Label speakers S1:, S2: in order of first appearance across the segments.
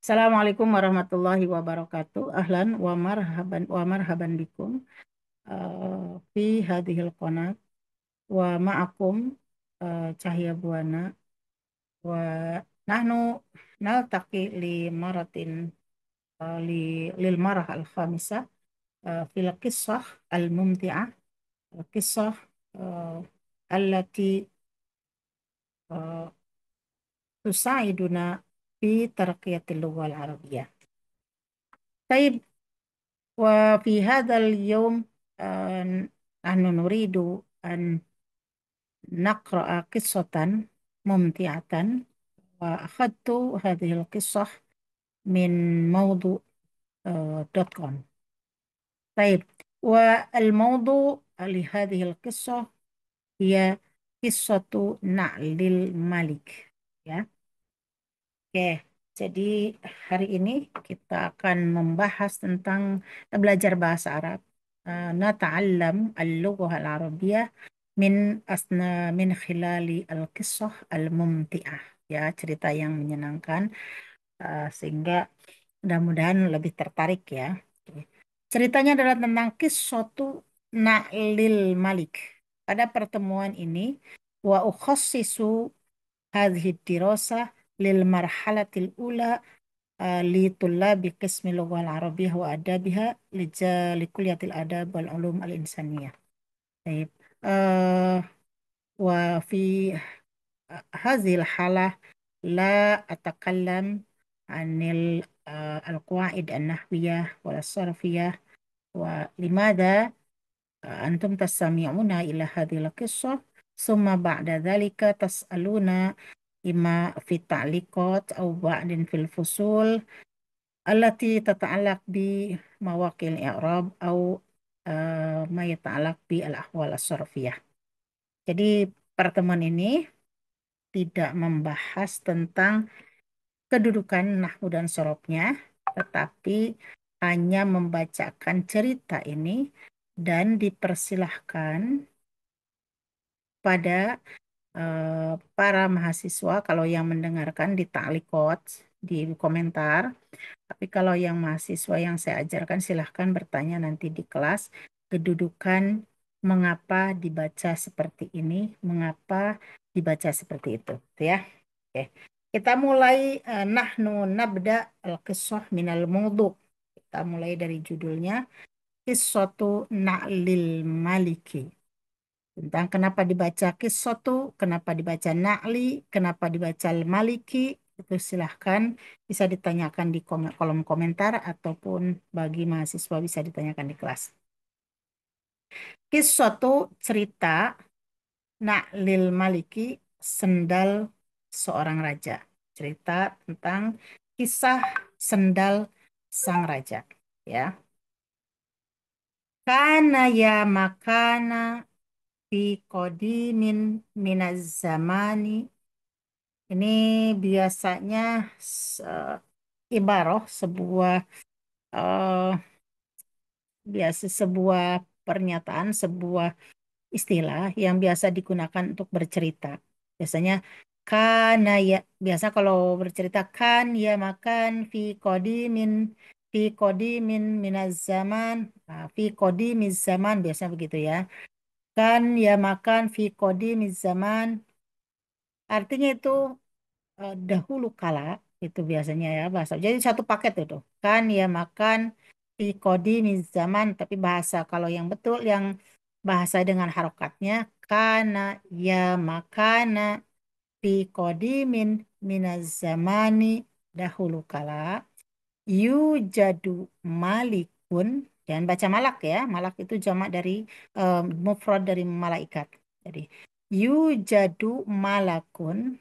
S1: Assalamualaikum warahmatullahi wabarakatuh. Ahlan wa marhaban bikum fi hadhil qanat wa ma'akum Cahya Buana wa nahnu naltaqi li maratin li lil marah al khamisah fil qissah al mumti'ah qissah uh, allati uh, tusaiduna fi tarqiyatil lughah al arabiyyah. طيب، وفي هذا اليوم نحن نريد أن نقرأ قصة ممتعة، وأخذت هذه القصة من موضوع دوت كوم. طيب، والموضوع لهذه القصة هي قصة نعل الملك ya. Oke, jadi hari ini kita akan membahas tentang belajar bahasa Arab. Nata'allam al-lughah al-arabiyyah min asna min khilali al-qissah al-mumti'ah. Ya, cerita yang menyenangkan sehingga mudah-mudahan lebih tertarik ya. Oke. Ceritanya adalah tentang qissatu Na'lil Malik. Pada pertemuan ini wa ukhassisu hadhihi dirasah lil marhalatil ula li tullabi qismi lughah al-arabiyyah wa adabiha likuliyatil adab wal ulum al-insaniyah. Baik. Eh, wa fi hadhil halah la atakallam anil al-qawaid an-nahwiyah wal sarfiyah wa limada antum tastami'una ila hadhil qissah summa ba'da dhalika tas'aluna imma fi ta'liqat aw ba'din fil fusul allati tata'allaq bi mawaqil i'rab aw ma yata'allaq bi al-ahwal as-sarfiyah. Jadi pertemuan ini tidak membahas tentang kedudukan nahwu dan sorobnya, tetapi hanya membacakan cerita ini dan dipersilahkan pada para mahasiswa kalau yang mendengarkan di ta'liqat, di komentar. Tapi kalau yang mahasiswa yang saya ajarkan silahkan bertanya nanti di kelas kedudukan mengapa dibaca seperti ini, mengapa dibaca seperti itu, gitu ya. Oke. Kita mulai nahnu nabda al-qissah minal mawdu'. Kita mulai dari judulnya Qissatu Na'lil Maliki. Tentang kenapa dibaca Qissatu, kenapa dibaca Na'li, kenapa dibaca Al-Maliki, itu silahkan bisa ditanyakan di kolom komentar ataupun bagi mahasiswa bisa ditanyakan di kelas. Qissatu cerita Na'lil Maliki, sendal seorang raja. Cerita tentang kisah sendal sang raja. Ya. Kana ya makana fi qadimin minaz zamani. Ini biasanya ibaroh sebuah eh, biasa sebuah pernyataan, sebuah istilah yang biasa digunakan untuk bercerita. Biasanya kana ya, biasa kalau bercerita kan ya makan fi qadimin minaz zaman, fi qadimiz zaman biasanya begitu ya. Kan ya makan fi qadimiz zaman artinya itu dahulu kala itu biasanya ya bahasa. Jadi satu paket itu kan ya makan fi qadimiz zaman tapi bahasa kalau yang betul yang bahasa dengan harokatnya kana ya makana fi qadimin minaz zamani dahulu kala yujadu malikun. Jangan baca malak ya, malak itu jamak dari mufrad dari malaikat. Jadi yujadu malakun,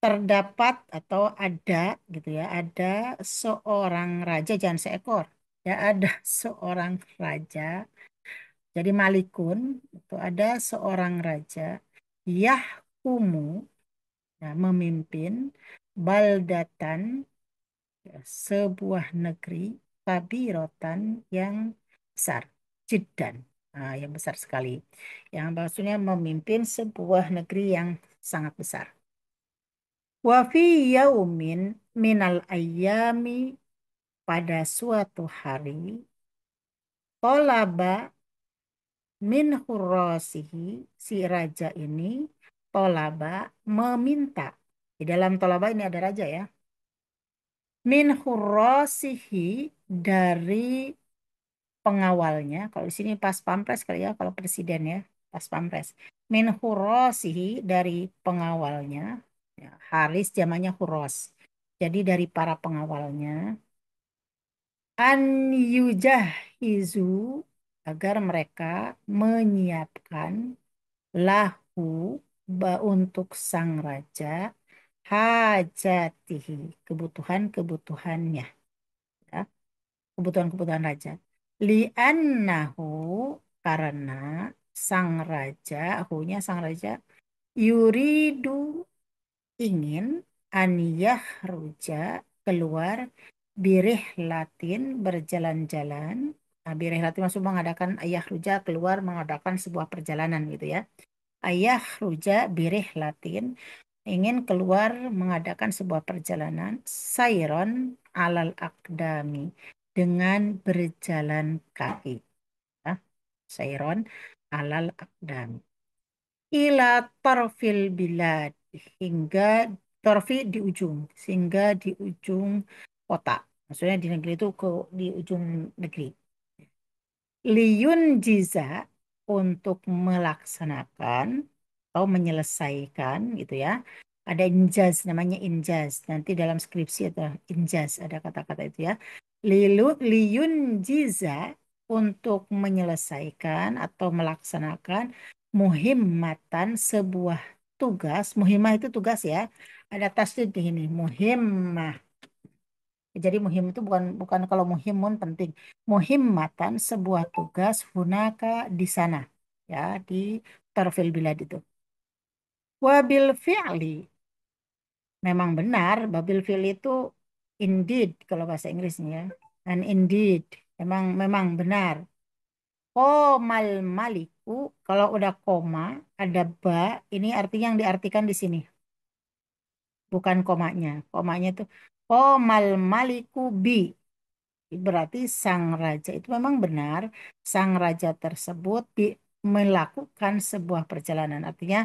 S1: terdapat atau ada gitu ya, ada seorang raja, jangan seekor ya, ada seorang raja. Jadi malikun itu ada seorang raja yahkumu, ya, memimpin baldatan, ya, sebuah negeri kabirotan yang besar, jiddan, yang besar sekali, yang maksudnya memimpin sebuah negeri yang sangat besar. Wa fi yaumin, minal ayami pada suatu hari tolaba min hurrosihi si raja ini tolaba meminta. Di dalam tolaba ini ada raja ya. Min hurrosihi dari pengawalnya. Kalau di sini pas pampres kali ya, kalau presiden ya, pas pampres. Min hurrosihi dari pengawalnya. Ya, Haris zamannya hurros. Jadi dari para pengawalnya. An yujahizu agar mereka menyiapkan lahu untuk sang raja hajatihi kebutuhan-kebutuhannya ya, kebutuhan-kebutuhan raja li'annahu karena sang raja hunya sang raja yuridu ingin aniyah ruja keluar birih latin berjalan-jalan. Nah, birih latin maksud mengadakan ayah ruja keluar mengadakan sebuah perjalanan gitu ya. Ayah ruja birih latin ingin keluar mengadakan sebuah perjalanan sayron alal akdami dengan berjalan kaki. Ya. Sayron alal akdami ila tarfil bilad hingga tarfi di ujung sehingga di ujung kota maksudnya di negeri itu ke di ujung negeri liyun jiza untuk melaksanakan atau menyelesaikan gitu ya ada injaz namanya injaz nanti dalam skripsi ada injaz ada kata-kata itu ya liyun jiza untuk menyelesaikan atau melaksanakan muhimmatan sebuah tugas muhimmah itu tugas ya ada tasdid di sini muhimmah jadi muhim itu bukan bukan kalau muhimun penting muhimmatan sebuah tugas hunaka di sana ya di tarfil bilad itu wabil fi'li memang benar babil fi'li itu indeed kalau bahasa Inggrisnya and indeed memang memang benar komal maliku kalau udah koma ada ba ini artinya yang diartikan di sini bukan komanya komanya itu komal maliku bi berarti sang raja itu memang benar sang raja tersebut melakukan sebuah perjalanan artinya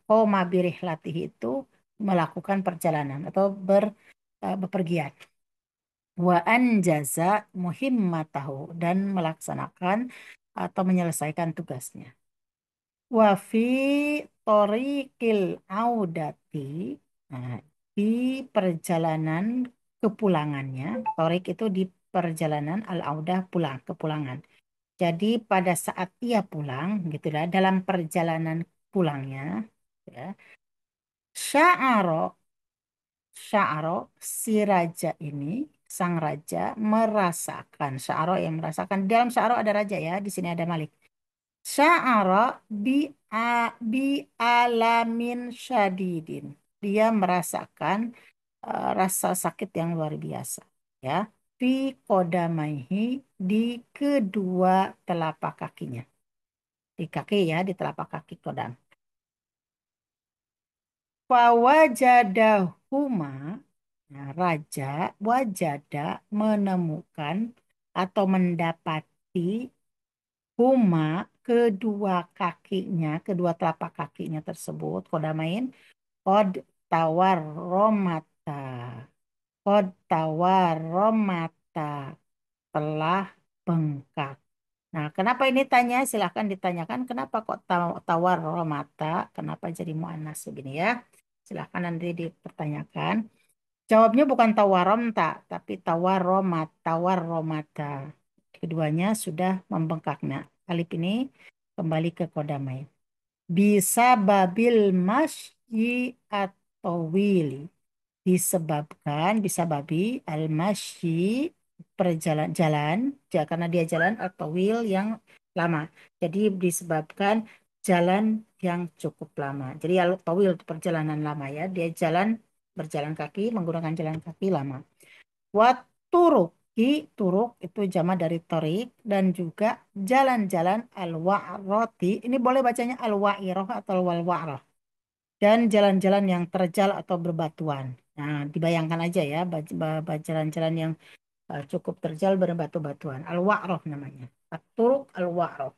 S1: koma birih latih itu melakukan perjalanan atau bepergian wa anjaza muhimmatahu dan melaksanakan atau menyelesaikan tugasnya. Wa fi toriqil audati nah, di perjalanan kepulangannya, torik itu di perjalanan al-audah pulang, kepulangan. Jadi pada saat ia pulang, gitulah dalam perjalanan pulangnya, ya, sya'aro Sya'ro, si raja ini, sang raja merasakan. Sya'ro yang merasakan. Dalam Sya'ro ada raja ya. Di sini ada Malik. Sya'ro bi, bi alamin syadidin. Dia merasakan rasa sakit yang luar biasa. Ya. Fi kodamaihi di kedua telapak kakinya. Di kaki ya, di telapak kaki kodam. Fawajadahuma, nah, raja wajada menemukan atau mendapati huma kedua kakinya, kedua telapak kakinya tersebut, kodamain, kod tawar romata, kod tawar romata telah bengkak. Nah, kenapa ini tanya? Silahkan ditanyakan kenapa kok tawar romata, kenapa jadi muannas begini ya? Silahkan nanti dipertanyakan. Jawabnya bukan tawaromta, tapi tawarromata. Keduanya sudah membengkak. Nah, alif ini kembali ke kodamai. Bisa babil masyi atau wili. Disebabkan, bisa babi, al-masyi, perjalan jalan, karena dia jalan atau will yang lama. Jadi disebabkan jalan yang cukup lama. Jadi al-tawil itu perjalanan lama ya. Dia jalan berjalan kaki menggunakan jalan kaki lama. Wat turuki turuk itu jama dari torik dan juga jalan-jalan al-wa'roti. Ini boleh bacanya al-wa'iroh atau wal-wa'roh dan jalan-jalan yang terjal atau berbatuan. Nah, dibayangkan aja ya, jalan-jalan yang cukup terjal berbatu-batuan. Al-Wa'roh namanya. At-Turuq Al-Wa'roh.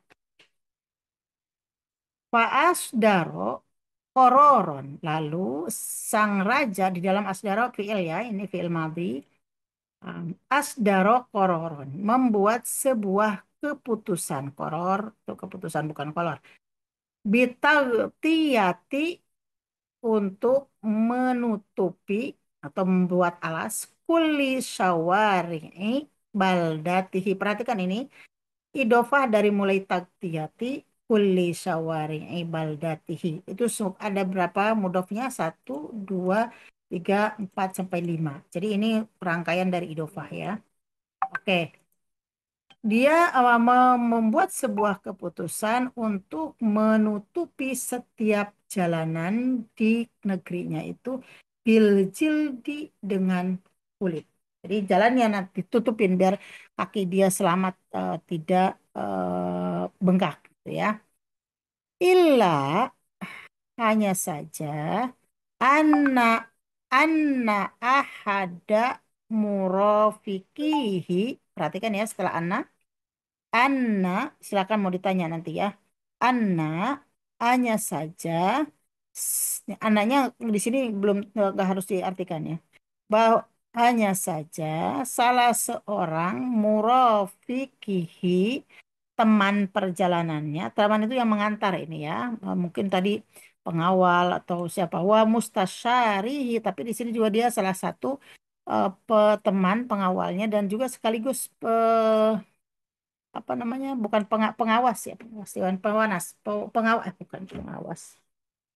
S1: Fa'asdaro kororon. Lalu sang raja di dalam asdaro fi'il ya, ini fi'il madhi. Asdaro kororon. Membuat sebuah keputusan. Koror itu keputusan bukan kolor. Bitaghtiyati untuk menutupi atau membuat alas kulli syawari'i baldatihi. Perhatikan ini, idofah dari mulai taktiyati kulli syawari'i baldatihi. Itu ada berapa mudofnya? Satu, dua, tiga, empat, sampai lima. Jadi ini rangkaian dari idofah ya. Oke. Dia membuat sebuah keputusan untuk menutupi setiap jalanan di negerinya itu bil jildi dengan kulit. Jadi jalannya nanti tutupin biar kaki dia selamat, tidak bengkak gitu ya. Illa hanya saja anak anak ahada murafikihi. Perhatikan ya setelah anak. Anna, silakan mau ditanya nanti ya. Anna, hanya saja, anaknya di sini belum nggak harus diartikan ya. Bahwa hanya saja salah seorang murafikihi teman perjalanannya, teman itu yang mengantar ini ya. Mungkin tadi pengawal atau siapa. Wa mustasyarihi, tapi di sini juga dia salah satu teman pengawalnya dan juga sekaligus apa namanya, bukan pengawas ya, pengawas dewan pengawas, pengawas bukan pengawas,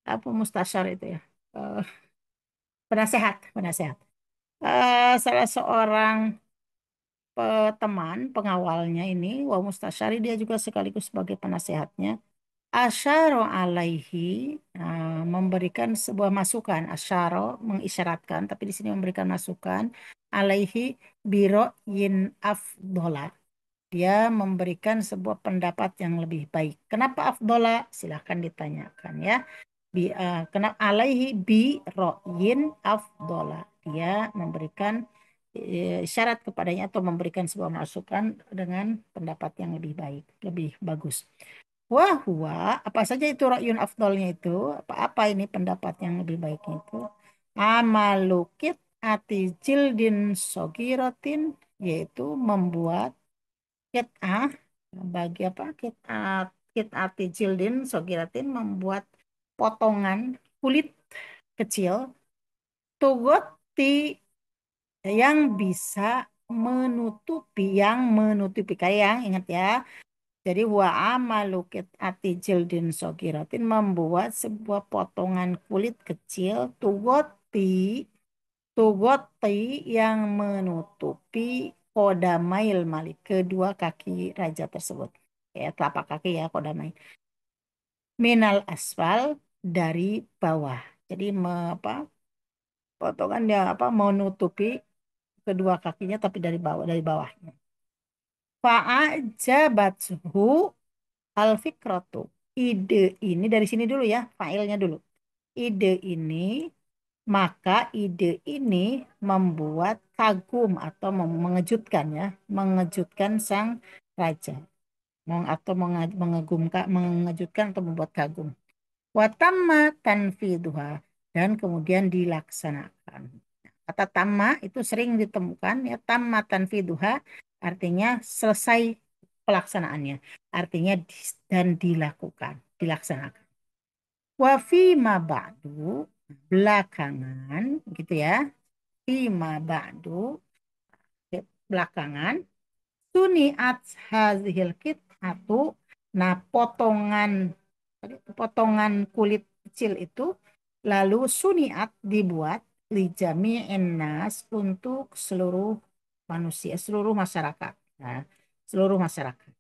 S1: apa mustasyar itu ya. Eh, Penasehat, penasehat. Salah seorang teman pengawalnya ini wa mustasyari, dia juga sekaligus sebagai penasehatnya. Asyaro alaihi, memberikan sebuah masukan. Asyaro mengisyaratkan, tapi di sini memberikan masukan. Alaihi biro yin afdola, dia memberikan sebuah pendapat yang lebih baik. Kenapa afdola? Silahkan ditanyakan ya. Kenapa alaihi bi ro'yin afdola? Dia memberikan syarat kepadanya atau memberikan sebuah masukan dengan pendapat yang lebih baik, lebih bagus. Wahwa, apa saja itu ro'yun afdolnya itu? Apa-apa ini pendapat yang lebih baiknya itu? Amalukit ati jildin sogirotin, yaitu membuat kit'ah, bagi apa, kit'ati jildin sogiratin, membuat potongan kulit kecil, tugoti, yang bisa menutupi kayak yang ingat ya. Jadi wa amalu kit'ati jildin sogiratin, membuat sebuah potongan kulit kecil, tugoti yang menutupi kodamail malik, kedua kaki raja tersebut. Ya, telapak kaki ya kodamail. Minal asfal, dari bawah. Jadi potongannya apa, menutupi kedua kakinya tapi dari bawah, dari bawahnya. Fa'ajabathu al-fikratu. Ide ini dari sini dulu ya, failnya dulu. Ide ini, maka ide ini membuat kagum atau mengejutkan ya, mengejutkan sang raja. Atau mengagumkan, mengejutkan atau membuat kagum. Watamma tanfiduha, dan kemudian dilaksanakan. Kata tamma itu sering ditemukan ya, tamma tanfiduha artinya selesai pelaksanaannya. Artinya dan dilakukan, dilaksanakan. Wa fi ma ba'du, belakangan gitu ya. Fi ma ba'du, belakangan, suniat hazihil atau, nah potongan kulit kecil itu lalu suniat dibuat lijami enas, untuk seluruh manusia, seluruh masyarakat. Nah, seluruh masyarakat.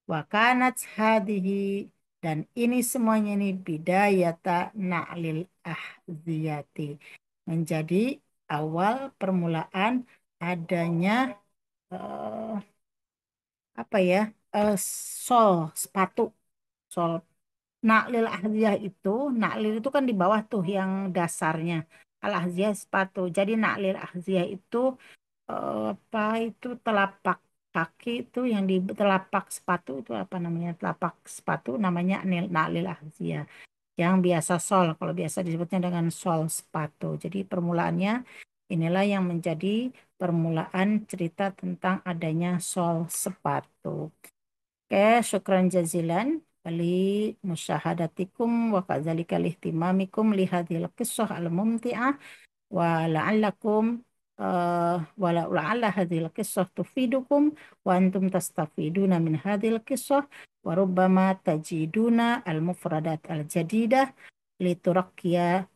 S1: Wakanat hadihi, dan ini semuanya ini bidayata na'lil ahziyati, menjadi awal permulaan adanya eh, apa ya, eh, sol sepatu, sol. Naklil ahdiyah itu, naklil itu kan di bawah tuh yang dasarnya. Al-ahziyah sepatu. Jadi naklil ahziyah itu apa itu telapak kaki itu yang di telapak sepatu itu apa namanya? Telapak sepatu namanya naklil ahziyah. Yang biasa sol, kalau biasa disebutnya dengan sol sepatu. Jadi permulaannya inilah yang menjadi permulaan cerita tentang adanya sol sepatu. Oke, syukran jazilan kali musyahadatikum wa kadzalika lihtimamikum lihadhil qissah al-mumti'ah wa la'allakum wa la'alla hadhil qissah tufidukum wa antum tastafiduna min hadhil qissah wa rubbama tajiduna al-mufradat al-jadidah liturakkiya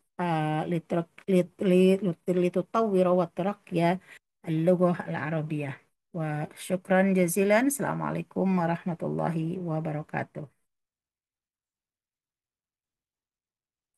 S1: litutawwira wa turakkiya al-lughah al-arabiyyah. Wa syukran jazilan. Assalamualaikum warahmatullahi wabarakatuh.